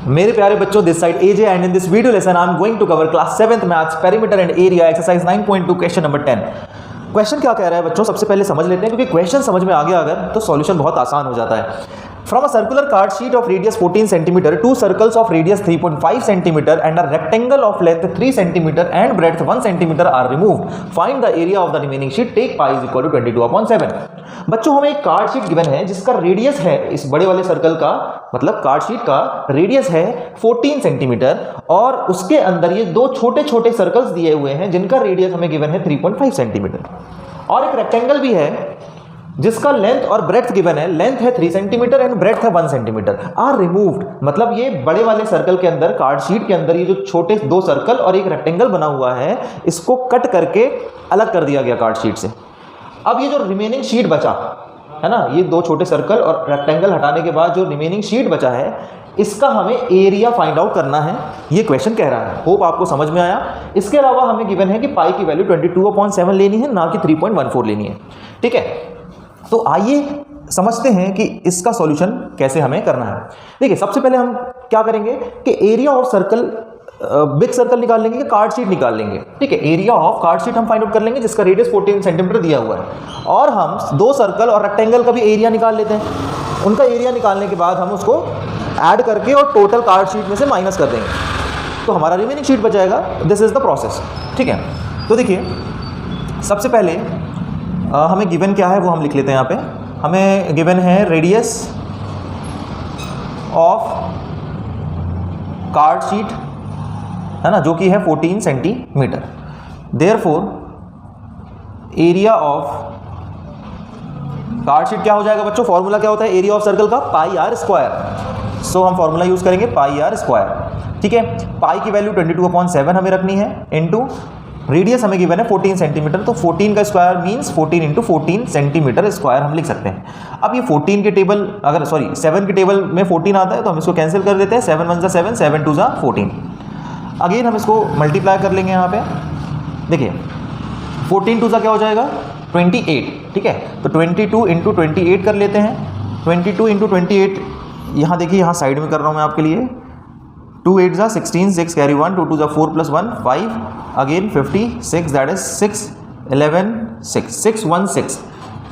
मेरे प्यारे बच्चों, this side AJ and in this video lesson I am going to cover class 7th maths perimeter and area exercise 9.2 question number 10। Question क्या कह रहा है बच्चों, सबसे पहले समझ लेते हैं, क्योंकि क्वेश्चन समझ में आ गया अगर तो सॉल्यूशन बहुत आसान हो जाता है। From a circular card sheet of radius 14 cm, two circles of radius 3.5 cm and a rectangle of length 3 cm and breadth 1 cm are removed. Find the area of the remaining sheet. Take pi is equal to 22/7. बच्चों हमें एक card sheet given है जिसका radius है, इस बड़े वाले circle का मतलब कार्ड शीट का रेडियस है 14 सेंटीमीटर और उसके अंदर ये दो छोटे छोटे सर्कल्स दिए हुए हैं जिनका रेडियस हमें गिवन है 3.5 सेंटीमीटर और एक रेक्टेंगल भी है जिसका लेंथ और ब्रेड्थ गिवन है, लेंथ है 3 सेंटीमीटर एंड ब्रेड्थ है 1 सेंटीमीटर। आर रिमूव्ड मतलब ये बड़े वाले सर्कल के अंदर, कार्ड शीट के अंदर ये जो छोटे दो सर्कल और एक रेक्टेंगल बना हुआ है इसको कट करके अलग कर दिया गया कार्ड शीट से। अब ये जो रिमेनिंग शीट बचा है ना, ये दो छोटे सर्कल और रेक्टेंगल हटाने के बाद जो रिमेनिंग शीट बचा है इसका हमें एरिया फाइंड आउट करना है, ये क्वेश्चन कह रहा है। होप आपको समझ में आया। इसके अलावा हमें गिवन है कि पाई की वैल्यू 22/7 लेनी है, ना कि 3.14 लेनी है। ठीक है, तो आइए समझते हैं कि इसका सॉल्यूशन कैसे हमें करना है। देखिए, सबसे पहले हम क्या करेंगे कि area of circle, big circle निकाल लेंगे कि कार्ड शीट निकाल लेंगे। ठीक है, एरिया ऑफ कार्ड शीट हम फाइंड आउट कर लेंगे जिसका रेडियस 14 सेंटीमीटर दिया हुआ है और हम दो सर्कल और रेक्टेंगल का भी एरिया निकाल लेते हैं। उनका एरिया निकालने के बाद हम उसको ऐड करके और टोटल कार्ड शीट में से माइनस कर देंगे तो हमारा रिमेनिंग शीट बचाएगा। This is the process. ठीक है, तो देखिए सबसे पहले हमें गिवन क्या है वो हम लिख लेते हैं। यहाँ पे हमें गिवन है रेडियस ऑफ कार्ड शीट है ना, जो कि है 14 centimetre. Therefore area of card sheet क्या हो जाएगा बच्चों, फॉर्मूला क्या होता है एरिया ऑफ सर्कल का, पाई आर स्क्वायर। सो हम फॉर्मूला यूज करेंगे पाई आर स्क्वायर। ठीक है, पाई की वैल्यू 22/7 हमें रखनी है इनटू रेडियस हमें गिवन है 14 सेंटीमीटर, तो 14 का स्क्वायर मींस 14 × 14 सेंटीमीटर स्क्वायर हम लिख सकते हैं। अब ये 14 के टेबल, अगर 7 के टेबल में 14 आता है तो हम इसको कैंसिल कर देते हैं। 7 × 1 = 7, 7 × 2 = 14। अगेन हम इसको मल्टीप्लाई कर लेंगे। यहाँ पे देखिए 14 × 2 क्या हो जाएगा 28। ठीक है, तो 22 × 28 कर लेते हैं। 22 × 28 यहाँ देखिए, यहाँ साइड में कर रहा हूँ मैं आपके लिए। 2 × 8 = 16, 6 carry 1, 2 × 2 = 4 + 1 5, again 56, that is 6 11 6 616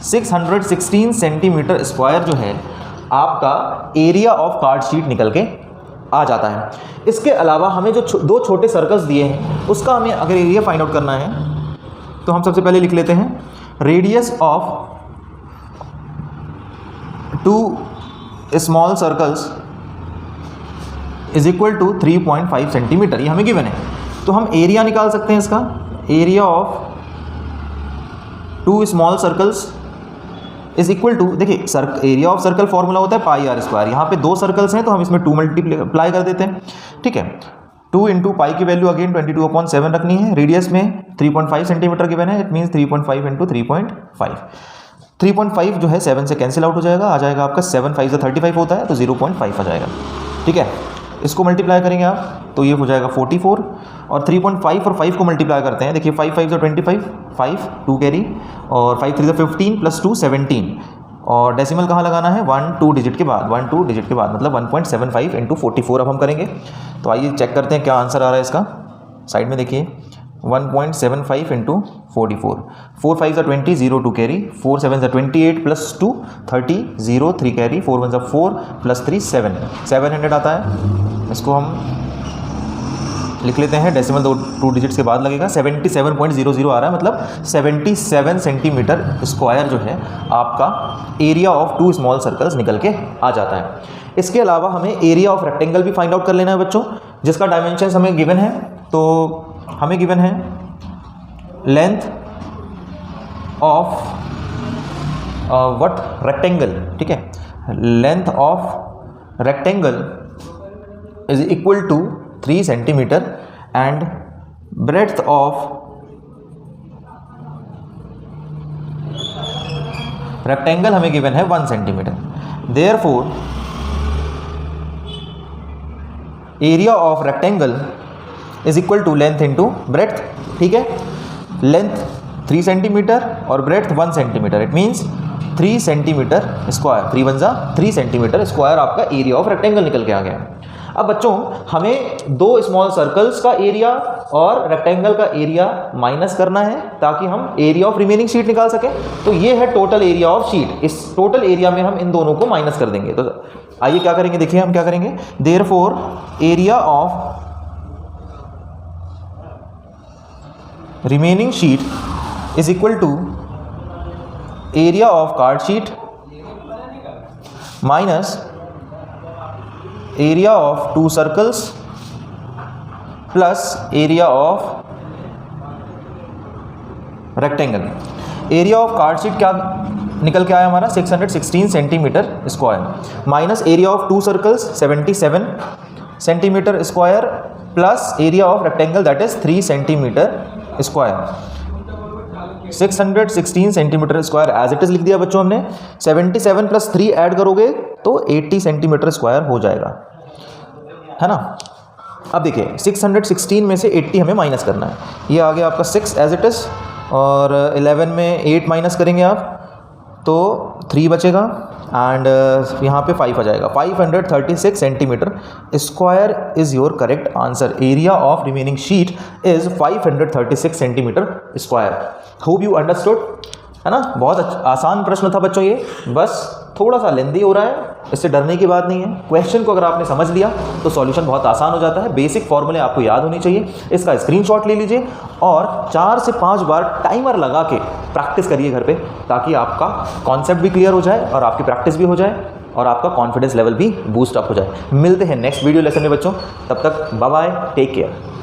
616 centimetre square जो है आपका एरिया ऑफ कार्ड शीट निकल के आ जाता है। इसके अलावा हमें जो दो छोटे सर्कल्स दिए हैं उसका हमें अगर एरिया फाइंड आउट करना है तो हम सबसे पहले लिख लेते हैं radius of 2 small circles is equal to 3.5 centimetre. ये हमें गिवन है, तो हम एरिया निकाल सकते हैं इसका। Area of 2 small circles is equal to, देखिए एरिया ऑफ सर्कल फॉर्मूला होता है पाई आर स्क्वायर। यहाँ पे दो सर्कल्स हैं तो हम इसमें 2 मल्टीप्लाई कर देते हैं। ठीक है, 2 × पाई की वैल्यू अगेन 22/7 रखनी है। रेडियस में 3.5 सेंटीमीटर गिवन है, इट मीन्स 3.5 × 3.5। 3.5 जो है 7 से कैंसिल आउट हो जाएगा, आ जाएगा आपका 7 × 5 = 35 होता है, तो 0.5 आ जाएगा। ठीक है, इसको मल्टीप्लाई करेंगे आप तो ये हो जाएगा 44 और 3.5 और 5 को मल्टीप्लाई करते हैं। देखिए 5 × 5 = 25, 5 2 कैरी और 5 × 3 = 15 + 2 17 और डेसिमल कहाँ लगाना है 1 2 डिजिट के बाद, 1 2 डिजिट के बाद मतलब 1.75 × 44 अब हम करेंगे। तो आइए चेक करते हैं क्या आंसर आ रहा है इसका। साइड में देखिए 1.75 × 44, 4 × 5 = 20, 0 2 कैरी, 4 7 = 28 + 2 30, 0 3 कैरी, 4 1 = 4 + 3 7, 700 आता है। इसको हम लिख लेते हैं, डेसिमल 2 डिजिट्स के बाद लगेगा। 77.00 आ रहा है, मतलब 77 सेंटीमीटर स्क्वायर जो है आपका एरिया ऑफ 2 स्मॉल सर्कल्स निकल के आ जाता है। इसके अलावा हमें एरिया ऑफ रेक्टेंगल भी फाइंड आउट कर लेना है बच्चों, जिसका डायमेंशन हमें गिवन है। तो हमें गिवन है लेंथ ऑफ व्हाट रेक्टेंगल। ठीक है, length of rectangle is equal to 3 centimetre and breadth of rectangle हमें गिवन है 1 centimetre. Therefore area of rectangle is equal to length into breadth. ठीक है, लेंथ 3 सेंटीमीटर और breadth 1 centimetre, it means 3 centimetre square. 3 × 1 = 3 centimetre square आपका area of rectangle निकल के आ गया। अब बच्चों हमें दो स्मॉल सर्कल्स का एरिया और रेक्टेंगल का एरिया माइनस करना है ताकि हम एरिया ऑफ रिमेनिंग शीट निकाल सकें। तो ये है टोटल एरिया ऑफ शीट, इस टोटल एरिया में हम इन दोनों को माइनस कर देंगे। तो आइए क्या करेंगे, देखिए हम क्या करेंगे, therefore area of remaining sheet is equal to area of card sheet minus area of two circles plus area of rectangle. Area of card sheet क्या निकल के आया हमारा 616 centimetre square minus area of two circles 77 centimetre square plus area of rectangle that is 3 centimetre square. 616 centimetre square as it is लिख दिया बच्चों हमने। 77 plus 3 add करोगे तो 80 सेंटीमीटर स्क्वायर हो जाएगा, है ना। अब देखिए 616 में से 80 हमें माइनस करना है। ये आ गया आपका 6 एज इट इज, और 11 में 8 माइनस करेंगे आप तो 3 बचेगा एंड यहाँ पे 5 आ जाएगा। 536 centimetre square is your correct answer. Area of remaining sheet is 536 centimetre square. Hope you understood, है ना। बहुत आसान प्रश्न था बच्चों ये, बस थोड़ा सा लेंदी हो रहा है, इससे डरने की बात नहीं है। क्वेश्चन को अगर आपने समझ लिया तो सॉल्यूशन बहुत आसान हो जाता है। बेसिक फॉर्मूले आपको याद होनी चाहिए। इसका स्क्रीनशॉट ले लीजिए और 4 से 5 बार टाइमर लगा के प्रैक्टिस करिए घर पे, ताकि आपका कॉन्सेप्ट भी क्लियर हो जाए और आपकी प्रैक्टिस भी हो जाए और आपका कॉन्फिडेंस लेवल भी बूस्ट अप हो जाए। मिलते हैं नेक्स्ट वीडियो लेसन में बच्चों, तब तक बाय बाय, टेक केयर।